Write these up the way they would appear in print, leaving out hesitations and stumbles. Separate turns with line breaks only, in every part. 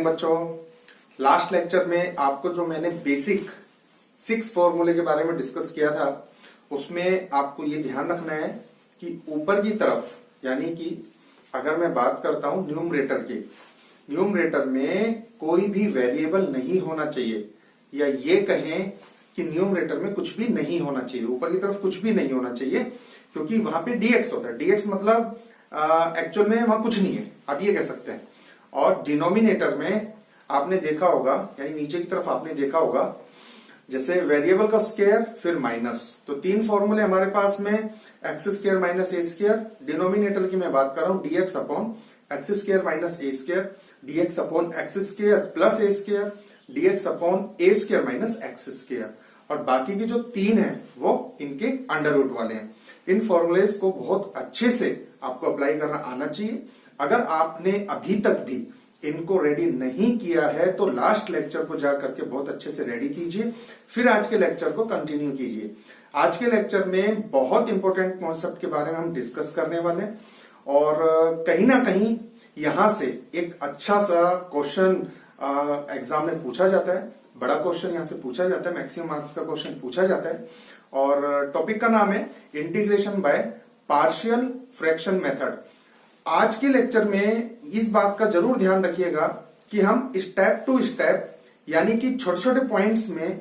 बच्चों। Last lecture में आपको जो मैंने बेसिक 6 फॉर्मूले के बारे में डिस्कस किया था, उसमें आपको ये ध्यान रखना है कि ऊपर की तरफ, यानी कि अगर मैं बात करता हूं न्यूमरेटर की, न्यूमरेटर में कोई भी वेरिएबल नहीं होना चाहिए, या ये कहें कि न्यूमरेटर में कुछ भी नहीं होना चाहिए, ऊपर की तरफ कुछ भी नहीं होना चाहिए, क्योंकि वहां पे डीएक्स होता है। डीएक्स मतलब एक्चुअल में वहां कुछ नहीं है, आप ये कह सकते हैं। और डिनोमिनेटर में आपने देखा होगा, यानी नीचे की तरफ आपने देखा होगा, जैसे वेरिएबल का स्क्वायर फिर माइनस, तो 3 फॉर्मूले हमारे पास में, x square minus a square. Denominator की मैं बात कर रहा हूं, dx upon x square minus a square, dx upon x square plus a square, dx upon a square minus x square. और बाकी के जो 3 हैं वो इनके अंडर रूट वाले हैं। इन फॉर्मूलेस को बहुत अच्छे से आपको अप्लाई करना आना चाहिए। अगर आपने अभी तक भी इनको रेडी नहीं किया है तो लास्ट लेक्चर को जाकर के बहुत अच्छे से रेडी कीजिए, फिर आज के लेक्चर को कंटिन्यू कीजिए। आज के लेक्चर में बहुत इंपॉर्टेंट कॉन्सेप्ट के बारे में हम डिस्कस करने वाले हैं, और कहीं ना कहीं यहां से एक अच्छा सा क्वेश्चन एग्जाम में पूछा जाता है, बड़ा क्वेश्चन यहां से पूछा जाता है, मैक्सिमम मार्क्स का क्वेश्चन पूछा जाता है। और टॉपिक का नाम है integration by partial fraction method. आज के लेक्चर में इस बात का जरूर ध्यान रखिएगा कि हम स्टेप टू स्टेप, यानी कि छोटे छोटे पॉइंट्स में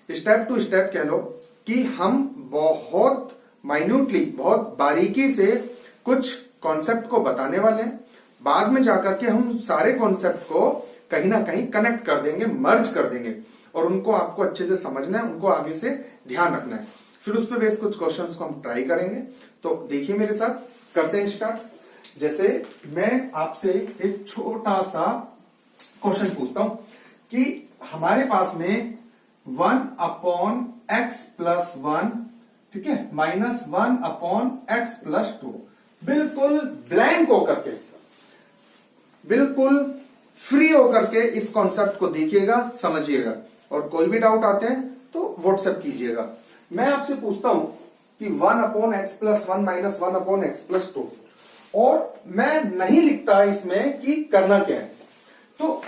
स्टेप टू स्टेप कह लो, कि हम बहुत माइन्यूटली, बहुत बारीकी से कुछ कॉन्सेप्ट को बताने वाले हैं। बाद में जाकर के हम सारे कॉन्सेप्ट को कहीं ना कहीं कनेक्ट कर देंगे, मर्ज कर देंगे, और उनको आपको अच्छे से समझना है, उनको आगे से ध्यान रखना है। फिर उस पर बेस कुछ क्वेश्चंस को हम ट्राई करेंगे। तो देखिए मेरे साथ, करते हैं स्टार्ट। जैसे मैं आपसे एक छोटा सा क्वेश्चन पूछता हूं कि हमारे पास में 1 अपॉन एक्स प्लस 1, ठीक है, माइनस 1 अपॉन एक्स प्लस 2, बिल्कुल ब्लैंक होकर के, बिल्कुल फ्री होकर के इस कॉन्सेप्ट को देखिएगा, समझिएगा, और कोई भी डाउट आते हैं तो व्हाट्सएप कीजिएगा। मैं आपसे पूछता हूं कि 1 upon x plus 1 minus 1 upon x plus 2, और मैं नहीं लिखता इसमें कि करना क्या है, तो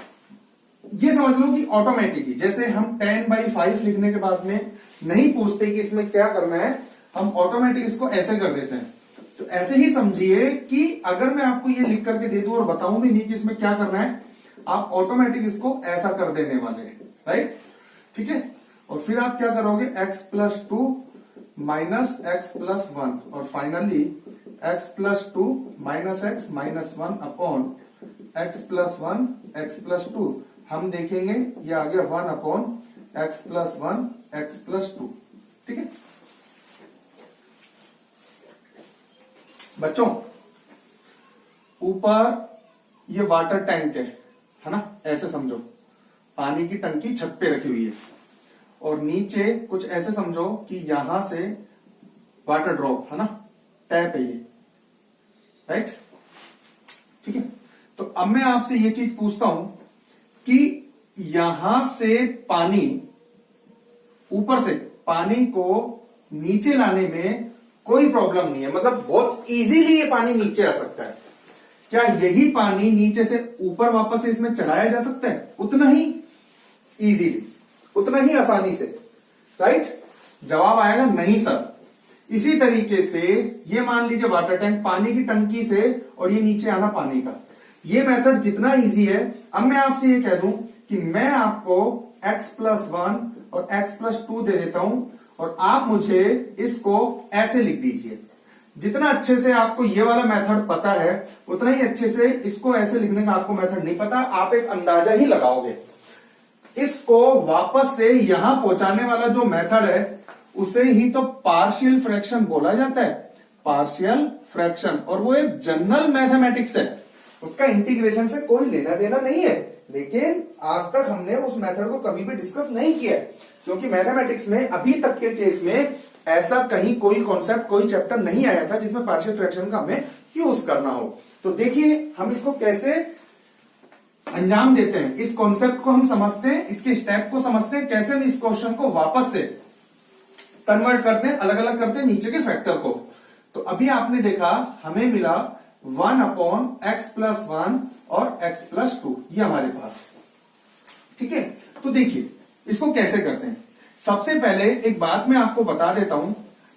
ये समझ लो कि ऑटोमेटिकली, जैसे हम 10/5 लिखने के बाद में नहीं पूछते कि इसमें क्या करना है, हम ऑटोमेटिक इसको ऐसे कर देते हैं। तो ऐसे ही समझिए कि अगर मैं आपको ये लिख करके दे दूं और बताऊं भी नहीं कि इसमें क्या करना है, आप ऑटोमेटिक इसको ऐसा कर देने वाले हैं, राइट, ठीक है। और फिर आप क्या करोगे, x plus 2 minus x plus 1, और finally x plus 2 minus x minus 1 upon x plus 1 x plus 2। हम देखेंगे ये आ गया 1 upon x plus 1 x plus 2, ठीक है बच्चों। ऊपर ये वाटर टैंक है ना, ऐसे समझो, पानी की टंकी छत पे रखी हुई है, और नीचे कुछ ऐसे समझो कि यहां से वाटर ड्रॉप है ना, टैप है ये, राइट, ठीक है। तो अब मैं आपसे ये चीज पूछता हूं कि यहां से पानी, ऊपर से पानी को नीचे लाने में कोई प्रॉब्लम नहीं है, मतलब बहुत इजीली ये पानी नीचे आ सकता है। क्या यही पानी नीचे से ऊपर वापस से इसमें चढ़ाया जा सकता है? उतना ही इजीली, उतना ही आसानी से, राइट। जवाब आएगा नहीं सर। इसी तरीके से ये मान लीजिए वाटर टैंक, पानी की टंकी से, और ये नीचे आना पानी का, ये मेथड जितना इजी है। अब मैं आपसे ये कह दूं कि मैं आपको x प्लस 1 और x प्लस 2 दे देता हूं, और आप मुझे इसको ऐसे लिख दीजिए। जितना अच्छे से आपको ये वाला मेथड पता है, उतना ही अच्छे से इसको ऐसे लिखने का आपको मेथड नहीं पता, आप एक अंदाजा ही लगाओगे। इसको वापस से यहां पहुंचाने वाला जो मेथड है, उसे ही तो पार्शियल फ्रैक्शन बोला जाता है, पार्शियल फ्रैक्शन। और वो एक जनरल मैथमेटिक्स है, उसका इंटीग्रेशन से कोई लेना देना नहीं है, लेकिन आज तक हमने उस मेथड को कभी भी डिस्कस नहीं किया है, क्योंकि मैथमेटिक्स में अभी तक के केस में ऐसा कहीं कोई कॉन्सेप्ट, कोई चैप्टर नहीं आया था जिसमें पार्शियल फ्रैक्शन का हमें यूज करना हो। तो देखिए हम इसको कैसे अंजाम देते हैं, इस कॉन्सेप्ट को हम समझते हैं, इसके स्टेप को समझते हैं, कैसे हम इस क्वेश्चन को वापस से कन्वर्ट करते हैं, अलग अलग करते हैं नीचे के फैक्टर को। तो अभी आपने देखा हमें मिला 1 अपॉन एक्स प्लस 1 और x प्लस 2, ये हमारे पास, ठीक है, तो देखिए इसको कैसे करते हैं। सबसे पहले एक बात मैं आपको बता देता हूं,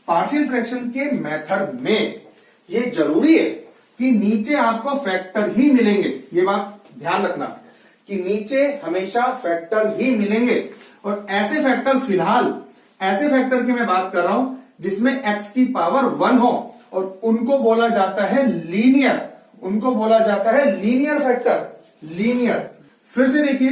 पार्शियल फ्रैक्शन के मेथड में ये जरूरी है कि नीचे आपको फैक्टर ही मिलेंगे। ये बात ध्यान रखना कि नीचे हमेशा फैक्टर ही मिलेंगे, और ऐसे फैक्टर, फिलहाल ऐसे फैक्टर की मैं बात कर रहा हूं जिसमें x की पावर 1 हो, और उनको बोला जाता है लीनियर, उनको बोला जाता है लीनियर फैक्टर, लीनियर। फिर से देखिए,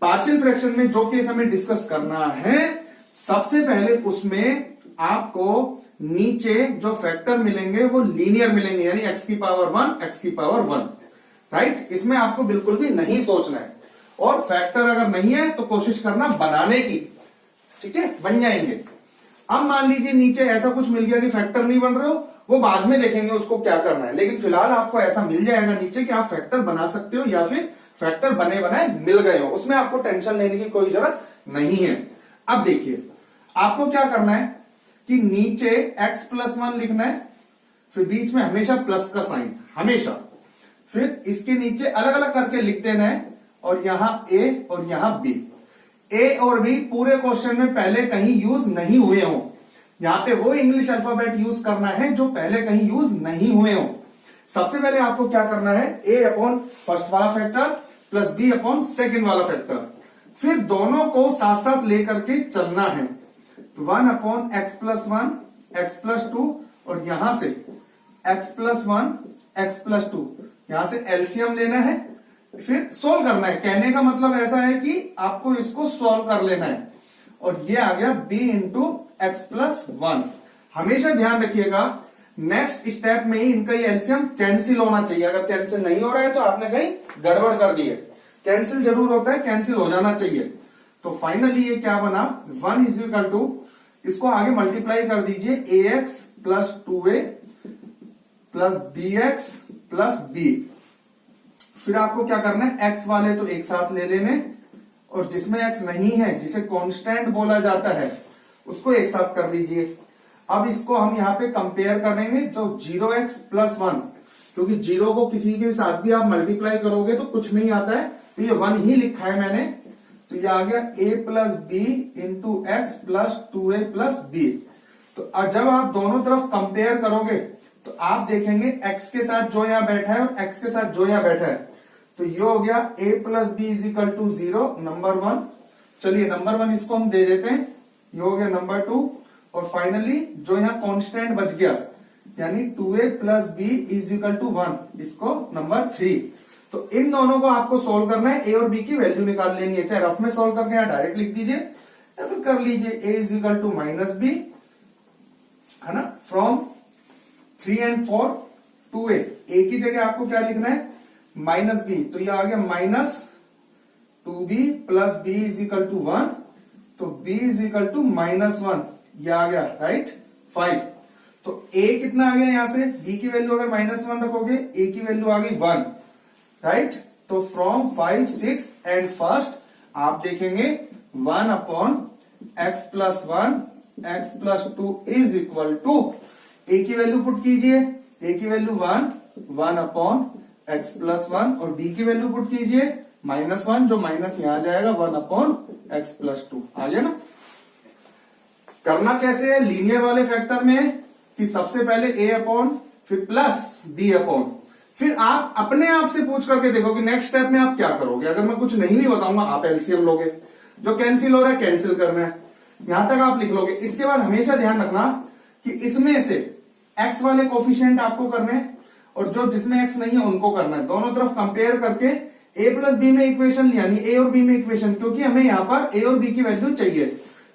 पार्शियल फ्रैक्शन में जो केस हमें डिस्कस करना है, सबसे पहले उसमें आपको नीचे जो फैक्टर मिलेंगे वो लीनियर मिलेंगे, यानी x की पावर 1, x की पावर 1, राइट। इसमें आपको बिल्कुल भी नहीं सोचना है, और फैक्टर अगर नहीं है तो कोशिश करना बनाने की, ठीक है, बन जाएंगे। अब मान लीजिए नीचे ऐसा कुछ मिल गया कि फैक्टर नहीं बन रहे हो, वो बाद में देखेंगे उसको क्या करना है, लेकिन फिलहाल आपको ऐसा मिल जाएगा नीचे कि आप फैक्टर बना सकते हो या फिर फैक्टर बने बनाए मिल गए हो, उसमें आपको टेंशन लेने की कोई जरूरत नहीं है। अब देखिए आपको क्या करना है कि नीचे x+1 लिखना है, फिर बीच में हमेशा प्लस का साइन, हमेशा, फिर इसके नीचे अलग अलग करके लिख देना है, और यहां a और यहां b। a और b पूरे क्वेश्चन में पहले कहीं यूज नहीं हुए हो, यहां पे वो इंग्लिश अल्फाबेट यूज करना है जो पहले कहीं यूज नहीं हुए हो। सबसे पहले आपको क्या करना है, a अपॉन फर्स्ट वाला factor plus b upon second वाला फैक्टर, फिर दोनों को साथ साथ लेकर के चलना है। 1 अपॉन x+1, x+2, और यहां से x+1, x+2, यहां से एलसीएम लेना है, फिर सोल्व करना है। कहने का मतलब ऐसा है कि आपको इसको सोल्व कर लेना है, और ये आ गया b इंटू x+1। हमेशा ध्यान रखिएगा नेक्स्ट स्टेप में ही इनका ये एलसीएम कैंसिल होना चाहिए। अगर कैंसिल नहीं हो रहा है तो आपने कहीं गड़बड़ कर दी है, कैंसिल जरूर होता है, कैंसिल हो जाना चाहिए। तो फाइनली ये क्या बना, 1 इज इक्वल टू, इसको आगे मल्टीप्लाई कर दीजिए, ax plus 2a plus bx plus b। फिर आपको क्या करना है, x वाले तो एक साथ ले लेने, और जिसमें x नहीं है, जिसे कांस्टेंट बोला जाता है, उसको एक साथ कर लीजिए। अब इसको हम यहां पे कंपेयर करेंगे, तो 0x प्लस 1, क्योंकि 0 को किसी के साथ भी आप मल्टीप्लाई करोगे तो कुछ नहीं आता है, तो ये 1 ही लिखा है मैंने, तो ये आ गया a plus B into X plus 2a plus B. तो जब आप दोनों तरफ कंपेयर करोगे तो आप देखेंगे x के साथ जो यहां बैठा है और x के साथ जो यहां बैठा है, तो ये हो गया a plus B is equal to 0, number 1। चलिए नंबर 1 इसको हम दे देते हैं, ये हो गया नंबर 2, और फाइनली जो यहां कांस्टेंट बच गया यानी 2a plus B is equal to 1, इसको नंबर 3। तो इन दोनों को आपको सोल्व करना है, a और b की वैल्यू निकाल लेनी है, चाहे रफ में सोल्व करके यहां डायरेक्ट लिख दीजिए या फिर कर लीजिए a is equal to minus b, है ना, फ्रॉम 3 and 4 2a। a की जगह आपको क्या लिखना है, माइनस बी, तो ये आ गया minus 2b plus b is equal to 1, तो b is equal to minus 1, ये आ गया राइट 5। तो a कितना आ गया यहां से, b की वैल्यू अगर -1 रखोगे, a की वैल्यू आ गई 1, राइट। तो फ्रॉम 5, 6 एंड फर्स्ट आप देखेंगे 1 upon x plus 1, x plus 2 is equal to, a की वैल्यू पुट कीजिए, a की वैल्यू 1, 1 अपॉन x प्लस 1, और b की वैल्यू पुट कीजिए -1, जो माइनस यहां जाएगा 1 अपॉन x प्लस 2, आ गया ना। करना कैसे है, लीनियर वाले फैक्टर में कि सबसे पहले a अपॉन, फिर प्लस b अपॉन, फिर आप अपने आप से पूछ करके देखो कि नेक्स्ट स्टेप में आप क्या करोगे। अगर मैं कुछ नहीं बताऊंगा आप एलसीएम लोगे, जो कैंसिल हो रहा है कैंसिल करना है, यहां तक आप लिख लोगे। इसके बाद हमेशा ध्यान रखना कि इसमें से x वाले कोफिशिएंट आपको करने हैं और जो जिसमें x नहीं है उनको करना है, दोनों तरफ कंपेयर करके a प्लस बी में इक्वेशन, यानी a और b में इक्वेशन, क्योंकि हमें यहाँ पर a और b की वैल्यू चाहिए,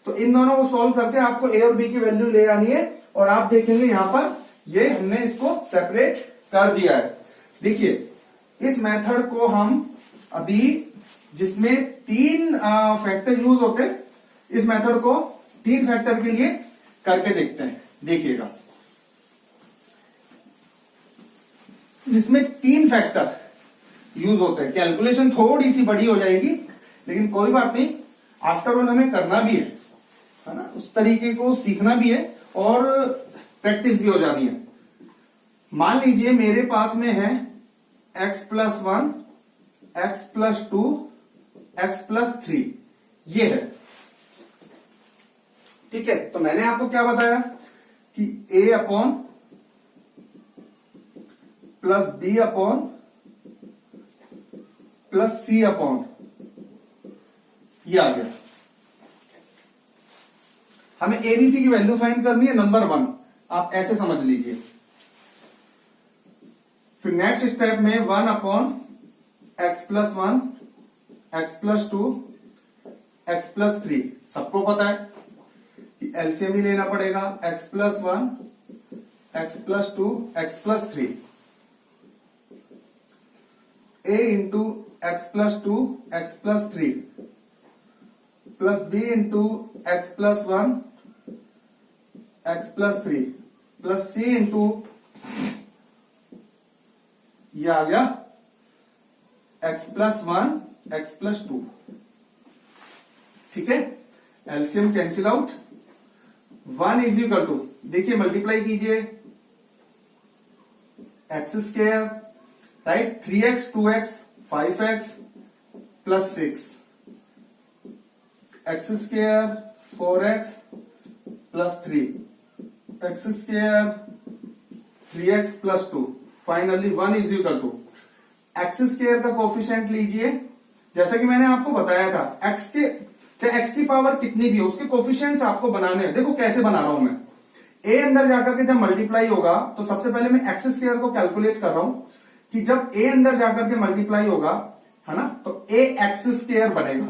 तो इन दोनों को सॉल्व करके आपको a और b की वैल्यू ले आनी है, और आप देखेंगे यहां पर ये हमने इसको सेपरेट कर दिया है। देखिए इस मेथड को हम अभी, जिसमें 3 फैक्टर यूज होते हैं, इस मेथड को 3 फैक्टर के लिए करके देखते हैं। देखिएगा जिसमें 3 फैक्टर यूज होते हैं, कैलकुलेशन थोड़ी सी बड़ी हो जाएगी लेकिन कोई बात नहीं, आफ्टर ऑल हमें करना भी है ना, उस तरीके को सीखना भी है और प्रैक्टिस भी हो जानी है। मान लीजिए मेरे पास में है x plus 1, x plus 2 x+3 ये है। ठीक है, तो मैंने आपको क्या बताया कि a upon plus b upon plus c upon ये आ गया। हमें एबीसी की वैल्यू फाइंड करनी है नंबर 1, आप ऐसे समझ लीजिए। फिर नेक्स्ट स्टेप में 1 अपॉन x+1 x+2 x+3 सबको पता है कि एलसीएम ही लेना पड़ेगा। x+1 x+2 x+3 a into x+2 x+3 plus b into x+1 x+3 plus c into ये आ गया x+1 x+2। ठीक है, LCM cancel out. 1 is equal to, देखिए मल्टीप्लाई कीजिए x², right, 3x 2x 5x plus 6 x² 4x plus 3 x² 3x plus 2। Finally 1 is equal to x² का coefficient लीजिए, जैसा कि मैंने आपको बताया था x के चाहे x की पावर कितनी भी हो उसके कोफिशिएंट्स आपको बनाने हैं। देखो कैसे बना रहा हूं मैं, a अंदर जाकर के जब मल्टीप्लाई होगा तो सबसे पहले मैं x² को कैलकुलेट कर रहा हूं कि जब a अंदर जाकर के मल्टीप्लाई होगा, है ना, तो ax² बनेगा,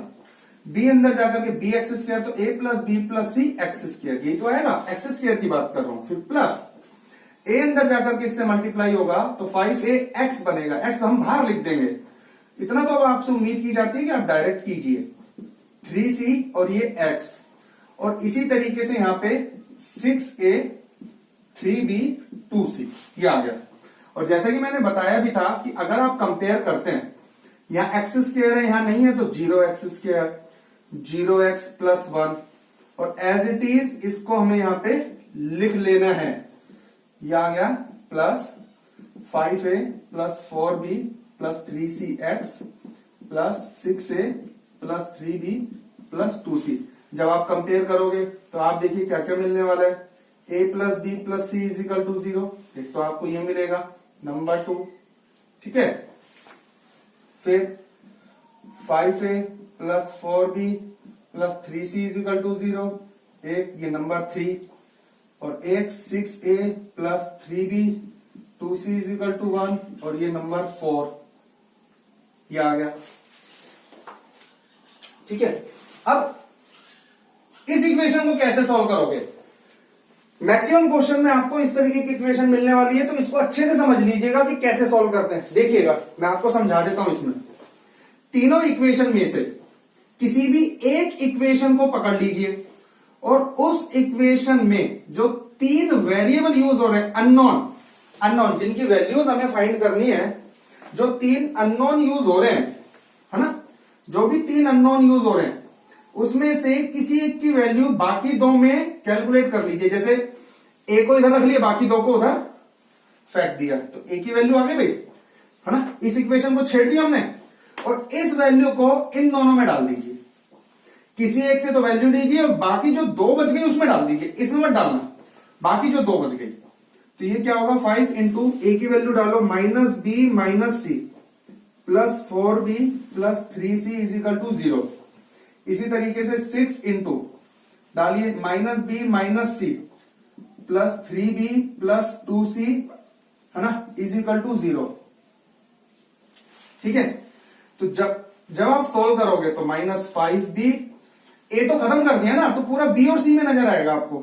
b अंदर जाकर के bx² तो a plus b plus c x², यही तो आएगा, x² की बात कर रहा हूं। फिर प्लस a अंदर जाकर के इससे मल्टीप्लाई होगा तो 5ax बनेगा, x हम बाहर लिख देंगे। इतना तो अब आपसे उम्मीद की जाती है कि आप डायरेक्ट कीजिए, 3c और ये x, और इसी तरीके से यहां पे 6a 3b 2c ये आ गया। और जैसा कि मैंने बताया भी था कि अगर आप कंपेयर करते हैं, यहां x² है यहां नहीं है, तो 0x², 0x प्लस 1, और एज इट इज इसको हमें यहां पे लिख लेना है। यह आ गया plus 5a plus 4b plus 3cx plus 6a plus 3b plus 2c। जब आप कंपेयर करोगे तो आप देखिए क्या क्या मिलने वाला है, a plus b plus c is equal to 0, एक तो आपको ये मिलेगा नंबर 2। ठीक है, फिर 5a plus 4b plus 3c is equal to 0, एक ये नंबर 3, और एक 6a plus 3b 2c is equal to 1, और ये नंबर 4 ये आ गया। ठीक है, अब इस इक्वेशन को कैसे सॉल्व करोगे? मैक्सिमम क्वेश्चन में आपको इस तरीके की इक्वेशन मिलने वाली है, तो इसको अच्छे से समझ लीजिएगा कि कैसे सॉल्व करते हैं। देखिएगा मैं आपको समझा देता हूं। इसमें तीनों इक्वेशन में से किसी भी एक इक्वेशन को पकड़ लीजिए और उस इक्वेशन में जो 3 वेरिएबल यूज हो रहे हैं, अननोन जिनकी वैल्यूज हमें फाइंड करनी है, जो 3 अननोन यूज हो रहे हैं, है ना, जो भी 3 अननोन यूज हो रहे हैं उसमें से किसी एक की वैल्यू बाकी दो में कैलकुलेट कर लीजिए। जैसे ए को इधर रख लिया, बाकी दो को उधर फेंक दिया, तो ए की वैल्यू आ गई भाई, है ना। इस इक्वेशन को छेड़ दिया हमने और इस वैल्यू को इन दोनों में डाल दीजिए। किसी एक से तो वैल्यू लीजिए और बाकी जो 2 बच गई उसमें डाल दीजिए, इसमें मत डालना, बाकी जो 2 बच गई। तो ये क्या होगा, 5 इंटू ए की वैल्यू डालो minus b minus c plus 4b plus 3c is equal to 0। इसी तरीके से 6 इंटू डालिए minus b minus c plus 3b plus 2c, है ना, इज इक्वल टू 0। ठीक है, तो जब आप सोल्व करोगे तो माइनस 5b, ए तो खत्म कर दिया ना, तो पूरा बी और सी में नजर आएगा आपको,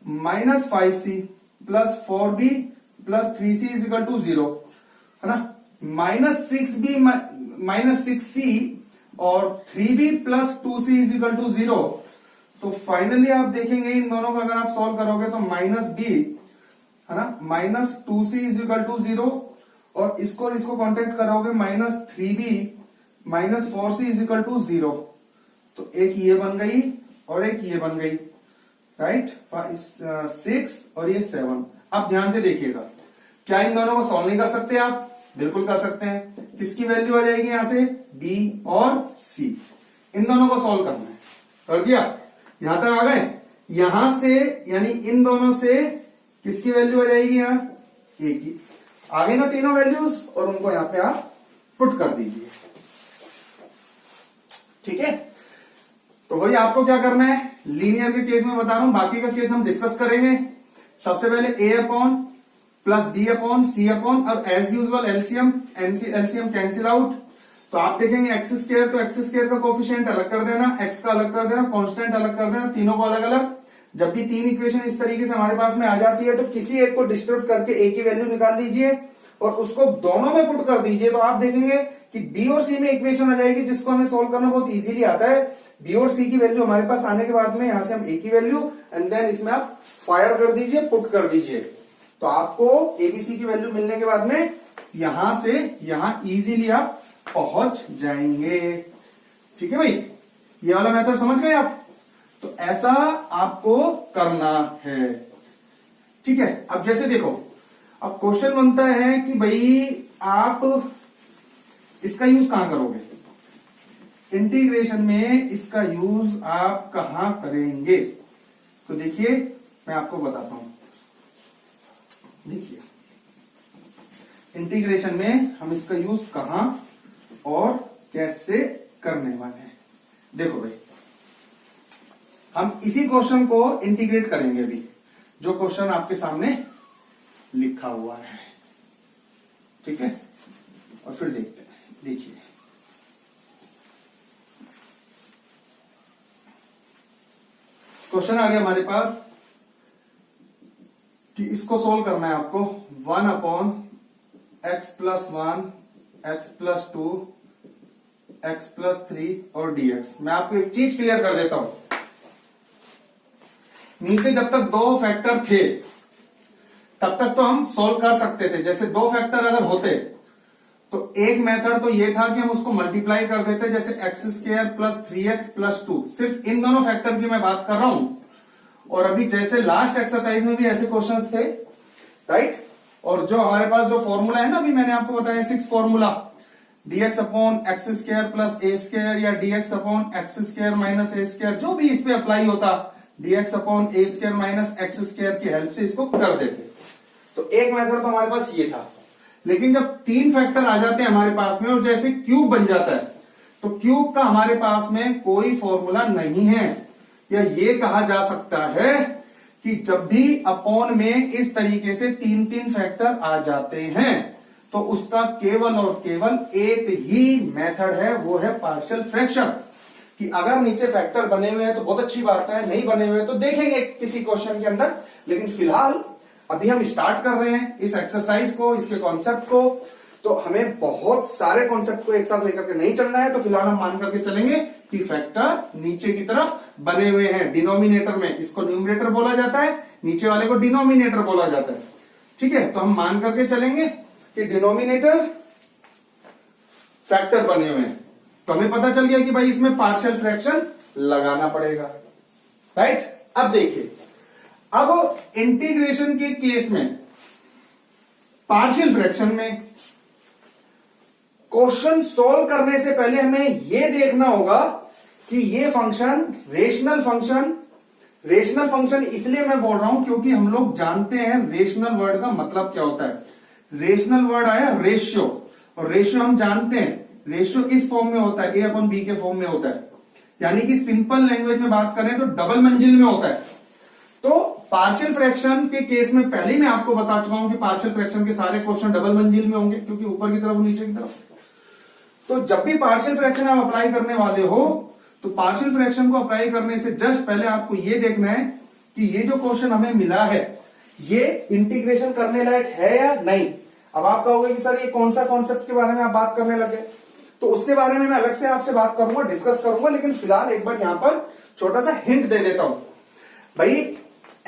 minus 5c plus 4b plus 3c is equal to 0, है ना, माइनस 6b माइनस 6c और 3b plus 2c is equal to 0। तो फाइनली आप देखेंगे इन दोनों को अगर आप सॉल्व करोगे तो माइनस b, है ना, minus 2c is equal to 0, और इसको कांटेक्ट करोगे minus 3b minus 4c is equal to 0। तो एक ये बन गई और एक ये बन गई, राइट, 6 और ये 7। अब ध्यान से देखिएगा, क्या इन दोनों को सॉल्व नहीं कर सकते आप? बिल्कुल कर सकते हैं। किसकी वैल्यू आ जाएगी यहां से, बी और सी, इन दोनों को सॉल्व करना है। कर दिया, यहां तक आ गए। यहां से यानी इन दोनों से किसकी वैल्यू आ जाएगी, यहां ए की आ गई ना तीनों वैल्यूज, और उनको यहां पे आप पुट कर दीजिए। ठीक है, तो वही आपको क्या करना है, लीनियर के केस में बता रहा हूं, बाकी का केस हम डिस्कस करेंगे। सबसे पहले a upon plus b upon c upon, और as usual LCM LCM cancel out. तो आप देखेंगे एक्स स्क्वायर, तो एक्स स्क्वायर का कोफिशिएंट अलग कर देना, एक्स का अलग कर देना, कांस्टेंट अलग कर देना, तीनों को अलग अलग। जब भी तीन इक्वेशन इस तरीके से हमारे पास में आ जाती है, तो किसी एक को डिस्टर्ब करके ए की वैल्यू निकाल लीजिए और उसको दोनों में पुट कर दीजिए। तो आप देखेंगे कि बी और सी में इक्वेशन आ जाएगी, जिसको हमें सोल्व करना बहुत इजीली आता है। बी और सी की वैल्यू हमारे पास आने के बाद में यहां से हम ए की वैल्यू एंड देन इसमें आप फायर कर दीजिए, पुट कर दीजिए। तो आपको एबीसी की वैल्यू मिलने के बाद में यहां से यहां इजीली आप पहुंच जाएंगे। ठीक है भाई, ये वाला मेथड समझ गए आप? तो ऐसा आपको करना है। ठीक है, अब जैसे देखो, अब क्वेश्चन बनता है कि भाई आप इसका यूज कहां करोगे, इंटीग्रेशन में इसका यूज आप कहां करेंगे? तो देखिए मैं आपको बताता हूं। देखिए इंटीग्रेशन में हम इसका यूज कहां और कैसे करने वाले हैं। देखो भाई, हम इसी क्वेश्चन को इंटीग्रेट करेंगे अभी, जो क्वेश्चन आपके सामने लिखा हुआ है। ठीक है, और फिर देखते हैं। देखिए क्वेश्चन आ गया हमारे पास कि इसको सोल्व करना है आपको। 1 upon x plus 1, x plus 2, x plus 3 और dx। मैं आपको एक चीज क्लियर कर देता हूं, नीचे जब तक दो फैक्टर थे तब तक तो हम सोल्व कर सकते थे। जैसे दो फैक्टर अगर होते तो एक मेथड तो ये था कि हम उसको मल्टीप्लाई कर देते, जैसे x square plus 3x plus 2। सिर्फ इन दोनों फैक्टर की मैं बात कर रहा हूं। और अभी जैसे लास्ट एक्सरसाइज में भी ऐसे क्वेश्चंस थे, राइट। और जो हमारे पास जो फॉर्मूला है ना, अभी मैंने आपको बताया 6 formula, dx upon x square plus a square या dx upon x square minus a square, जो भी इस पे अप्लाई होता, dx upon a square minus x square की हेल्प से इसको कर देते। तो एक मेथड तो हमारे पास ये था। लेकिन जब तीन फैक्टर आ जाते हैं हमारे पास में और जैसे क्यूब बन जाता है, तो क्यूब का हमारे पास में कोई फॉर्मूला नहीं है। या ये कहा जा सकता है कि जब भी अपॉन में इस तरीके से तीन तीन फैक्टर आ जाते हैं, तो उसका केवल और केवल एक ही मेथड है, वो है पार्शियल फ्रैक्शन। कि अगर नीचे फैक्टर बने हुए हैं तो बहुत अच्छी बात है, नहीं बने हुए तो देखेंगे किसी क्वेश्चन के अंदर। लेकिन फिलहाल अभी हम स्टार्ट कर रहे हैं इस एक्सरसाइज को, इसके कॉन्सेप्ट को, तो हमें बहुत सारे कॉन्सेप्ट को एक साथ लेकर के नहीं चलना है। तो फिलहाल हम मान करके चलेंगे कि फैक्टर नीचे की तरफ बने हुए हैं डिनोमिनेटर में। इसको न्यूमरेटर बोला जाता है, नीचे वाले को डिनोमिनेटर बोला जाता है। ठीक है, तो हम मान करके चलेंगे कि डिनोमिनेटर फैक्टर बने हुए हैं। तो हमें पता चल गया कि भाई इसमें पार्शियल फ्रैक्शन लगाना पड़ेगा, राइट। अब देखिए, अब इंटीग्रेशन के केस में, पार्शियल फ्रैक्शन में क्वेश्चन सॉल्व करने से पहले हमें यह देखना होगा कि ये फंक्शन रेशनल फंक्शन इसलिए मैं बोल रहा हूं क्योंकि हम लोग जानते हैं रेशनल वर्ड का मतलब क्या होता है। रेशनल वर्ड आया रेशियो, और रेशियो हम जानते हैं, रेशियो इस फॉर्म में होता है, ए अपॉन बी के फॉर्म में होता है। यानी कि सिंपल लैंग्वेज में बात करें तो डबल मंजिल में होता है। तो पार्शियल फ्रैक्शन के केस में पहले ही मैं आपको बता चुका हूं कि पार्शियल फ्रैक्शन के सारे क्वेश्चन डबल मंजिल में होंगे, क्योंकि ऊपर की तरफ नीचे की तरफ। तो जब भी पार्शियल फ्रैक्शन आप अप्लाई करने वाले हो, तो पार्शियल फ्रैक्शन को अप्लाई करने से जस्ट पहले आपको यह देखना है कि ये जो क्वेश्चन हमें मिला है ये इंटीग्रेशन करने लायक है या नहीं। अब आप कहोगे कि सर ये कौन सा कॉन्सेप्ट के बारे में आप बात करने लगे, तो उसके बारे में मैं अलग से आपसे बात करूंगा, डिस्कस करूंगा। लेकिन फिलहाल एक बार यहां पर छोटा सा हिंट दे देता हूं। भाई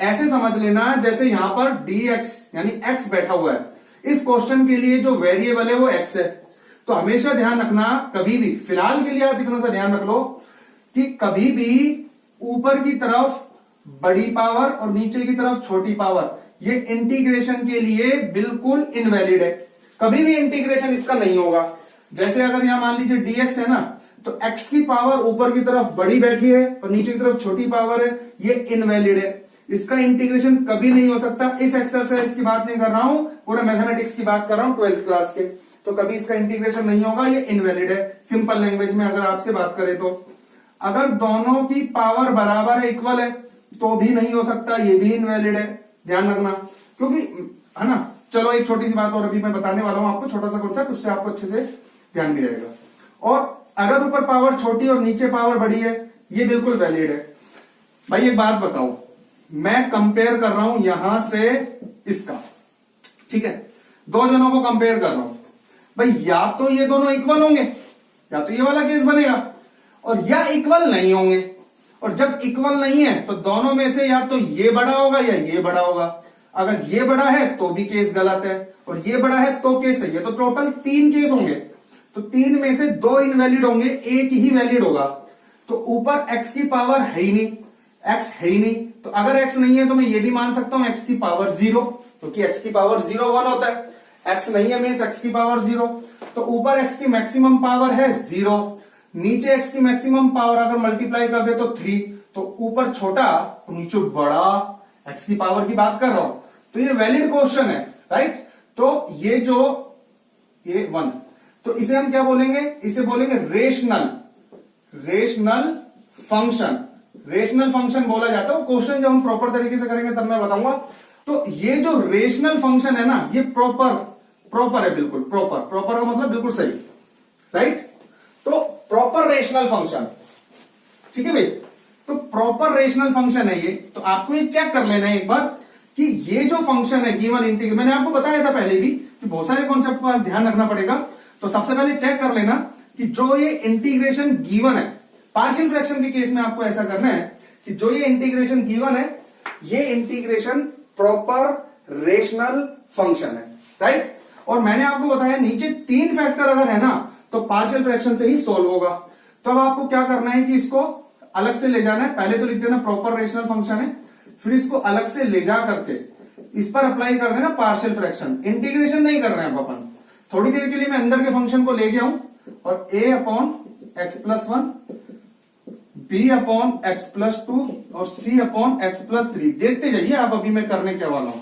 ऐसे समझ लेना जैसे यहां पर dx यानी x बैठा हुआ है, इस क्वेश्चन के लिए जो वेरिएबल है वो x है। तो हमेशा ध्यान रखना, कभी भी, फिलहाल के लिए आप इतना सा ध्यान रख लो कि कभी भी ऊपर की तरफ बड़ी पावर और नीचे की तरफ छोटी पावर, ये इंटीग्रेशन के लिए बिल्कुल इनवैलिड है। कभी भी इंटीग्रेशन इसका नहीं होगा।
जैसे अगर यहां मान लीजिए dx है ना, तो x की पावर ऊपर की तरफ बड़ी बैठी है और नीचे की तरफ छोटी पावर है, ये इनवैलिड है। इसका इंटीग्रेशन कभी नहीं हो सकता। इस एक्सरसाइज की बात नहीं कर रहा हूं, पूरा मैथमेटिक्स की बात कर रहा हूं 12th क्लास के। तो कभी इसका इंटीग्रेशन नहीं होगा, ये इनवैलिड है। सिंपल लैंग्वेज में अगर आपसे बात करें तो अगर दोनों की पावर बराबर है, इक्वल है, तो भी नहीं हो सकता, ये भी इनवैलिड है। ध्यान रखना, क्योंकि है ना। चलो एक छोटी सी बात और अभी मैं बताने वाला हूं आपको, छोटा सा कॉन्सेप्ट, उससे आपको अच्छे से ध्यान भी रहेगा। और अगर ऊपर पावर छोटी और नीचे पावर बड़ी है, ये बिल्कुल वैलिड है। भाई एक बात बताओ, मैं कंपेयर कर रहा हूं यहां से इसका, ठीक है, दो जनों को कंपेयर कर रहा हूं भाई, या तो ये दोनों इक्वल होंगे, या तो ये वाला केस बनेगा, और या इक्वल नहीं होंगे। और जब इक्वल नहीं है तो दोनों में से या तो ये बड़ा होगा या ये बड़ा होगा। अगर ये बड़ा है तो भी केस गलत है, और ये बड़ा है तो केस सही है। तो टोटल 3 केस होंगे, तो 3 में से 2 इनवैलिड होंगे, एक ही वैलिड होगा। तो ऊपर x की पावर है ही नहीं, x है ही नहीं, तो अगर x नहीं है तो मैं ये भी मान सकता हूं x की पावर 0, क्योंकि x की पावर 0 1 होता है। x नहीं है मीन्स x की पावर 0, तो ऊपर x की मैक्सिमम पावर है 0, नीचे x की मैक्सिमम पावर अगर मल्टीप्लाई कर दे तो 3, तो ऊपर छोटा नीचे बड़ा, x की पावर की बात कर रहा हूं। तो ये वैलिड क्वेश्चन है, राइट। तो ये 1, तो इसे हम क्या बोलेंगे, इसे बोलेंगे रेशनल फंक्शन। रेशनल फंक्शन बोला जाता है। क्वेश्चन जब हम प्रॉपर तरीके से करेंगे तब मैं बताऊंगा। तो ये जो रेशनल फंक्शन है ना, ये प्रॉपर है, बिल्कुल प्रॉपर का मतलब बिल्कुल सही, राइट। तो प्रॉपर रेशनल फंक्शन, ठीक है भाई। तो प्रॉपर रेशनल फंक्शन है ये। तो आपको ये चेक कर लेना है एक बार कि ये जो फंक्शन है गिवन इंटीग्रल, मैंने आपको बताया था पहले भी कि बहुत सारे कॉन्सेप्ट का ध्यान रखना पड़ेगा। तो सबसे पहले चेक कर लेना कि जो ये इंटीग्रेशन गिवन है, पार्शियल फ्रैक्शन के केस में आपको ऐसा करना है कि जो ये इंटीग्रेशन गिवन है, ये इंटीग्रेशन प्रॉपर रेशनल फंक्शन है, राइट। और मैंने आपको बताया नीचे 3 फैक्टर अगर है ना, तो पार्शियल फ्रैक्शन से ही सॉल्व होगा। तो अब आपको क्या करना है कि इसको अलग से ले जाना है। पहले तो लिख देना प्रॉपर रेशनल फंक्शन है, फिर इसको अलग से ले जा करके इस पर अप्लाई कर देना पार्शियल फ्रैक्शन। इंटीग्रेशन नहीं कर रहे हैं अपन। थोड़ी देर के लिए मैं अंदर के फंक्शन को ले गया हूं, और a upon x plus 1, b upon x plus 2 और c अपॉन एक्स प्लस 3। देखते जाइए आप, अभी मैं करने क्या वाला हूं।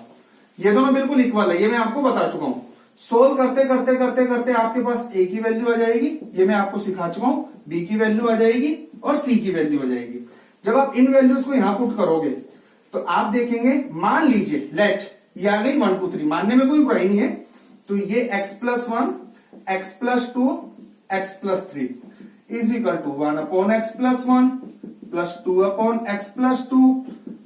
ये दोनों बिल्कुल इक्वल है, ये मैं आपको बता चुका हूं। सोल्व करते करते करते करते आपके पास a की वैल्यू आ जाएगी, ये मैं आपको सिखा चुका हूं, b की वैल्यू आ जाएगी और c की वैल्यू आ जाएगी। जब आप इन वैल्यूज को यहां पुट करोगे तो आप देखेंगे, मान लीजिए लेट ये आ गई 1 2 3, मानने में कोई बुराई नहीं है। तो ये x plus 1, x plus 2, x plus 3 is equal to 1 upon x plus 1 plus 2 upon x plus 2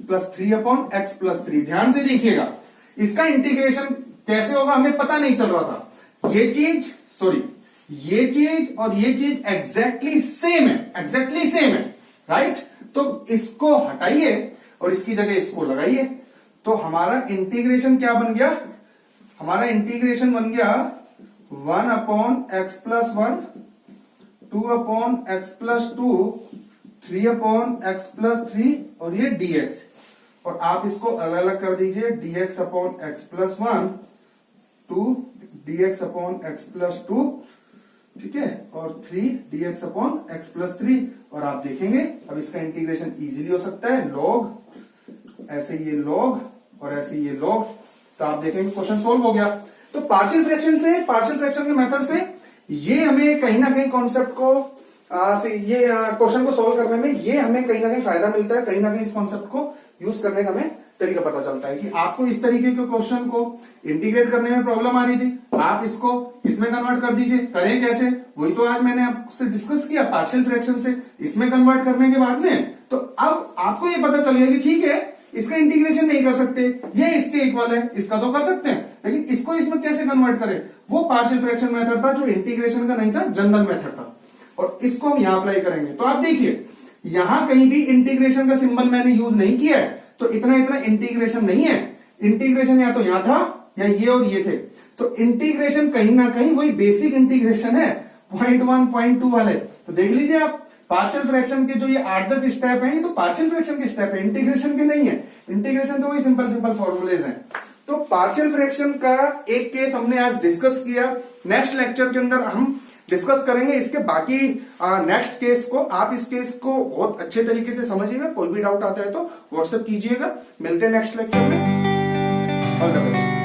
plus 3 upon x plus 3। ध्यान से देखिएगा, इसका इंटीग्रेशन कैसे होगा हमें पता नहीं चल रहा था। ये चीज और ये चीज एग्जैक्टली सेम है, राइट। तो इसको हटाइए और इसकी जगह इसको लगाइए, तो हमारा इंटीग्रेशन क्या बन गया, हमारा इंटीग्रेशन बन गया 1 upon x plus 1, 2 upon x plus 2, 3 upon x plus 3 और ये dx। और आप इसको अलग अलग कर दीजिए, dx upon x plus 1, 2 dx upon x plus 2, ठीक है, और 3 dx अपॉन एक्स प्लस 3। और आप देखेंगे अब इसका इंटीग्रेशन इजीली हो सकता है, लॉग ऐसे ये लॉग और ऐसे ये लॉग। तो आप देखेंगे क्वेश्चन सोल्व हो गया। तो पार्शियल फ्रैक्शन के मेथड से ये हमें कहीं ना कहीं कॉन्सेप्ट को ये क्वेश्चन को सोल्व करने में ये हमें कहीं ना कहीं फायदा मिलता है। कहीं ना कहीं इस कॉन्सेप्ट को यूज करने का हमें तरीका पता चलता है कि आपको इस तरीके के क्वेश्चन को इंटीग्रेट करने में प्रॉब्लम आ रही थी, आप इसको इसमें कन्वर्ट कर दीजिए। करें कैसे, वही तो आज मैंने आपसे डिस्कस किया, पार्शियल फ्रैक्शन से इसमें कन्वर्ट करने के बाद में। तो अब आपको ये पता चल गया कि ठीक है, इसका इंटीग्रेशन नहीं कर सकते, ये इसके इक्वल है, इसका तो कर सकते हैं, लेकिन इसको इसमें कैसे कन्वर्ट करें। वो पार्शियल फ्रैक्शन मेथड था जो इंटीग्रेशन का नहीं था, जनरल मेथड था, और इसको हम यहां अप्लाई करेंगे। तो आप देखिए यहां कहीं भी इंटीग्रेशन का सिंबल मैंने यूज नहीं किया है, तो इतना इंटीग्रेशन नहीं है। इंटीग्रेशन या तो यहां था या ये और ये थे। तो इंटीग्रेशन कहीं ना कहीं वही बेसिक इंटीग्रेशन है, 0.1 0.2 वाले। तो देख लीजिए आप, पार्शियल फ्रैक्शन के जो ये 8-10 स्टेप हैं, ये तो पार्शियल फ्रैक्शन के स्टेप है, इंटीग्रेशन के नहीं है। इंटीग्रेशन तो वही सिंपल फॉर्मूलेज हैं। तो पार्शियल फ्रैक्शन का एक केस हमने आज डिस्कस किया। नेक्स्ट लेक्चर के अंदर हम
डिस्कस करेंगे इसके बाकी नेक्स्ट केस को। आप इस केस को बहुत अच्छे तरीके से समझिएगा, कोई भी डाउट आता है तो व्हाट्सएप कीजिएगा। मिलते हैं नेक्स्ट लेक्चर में। All the best.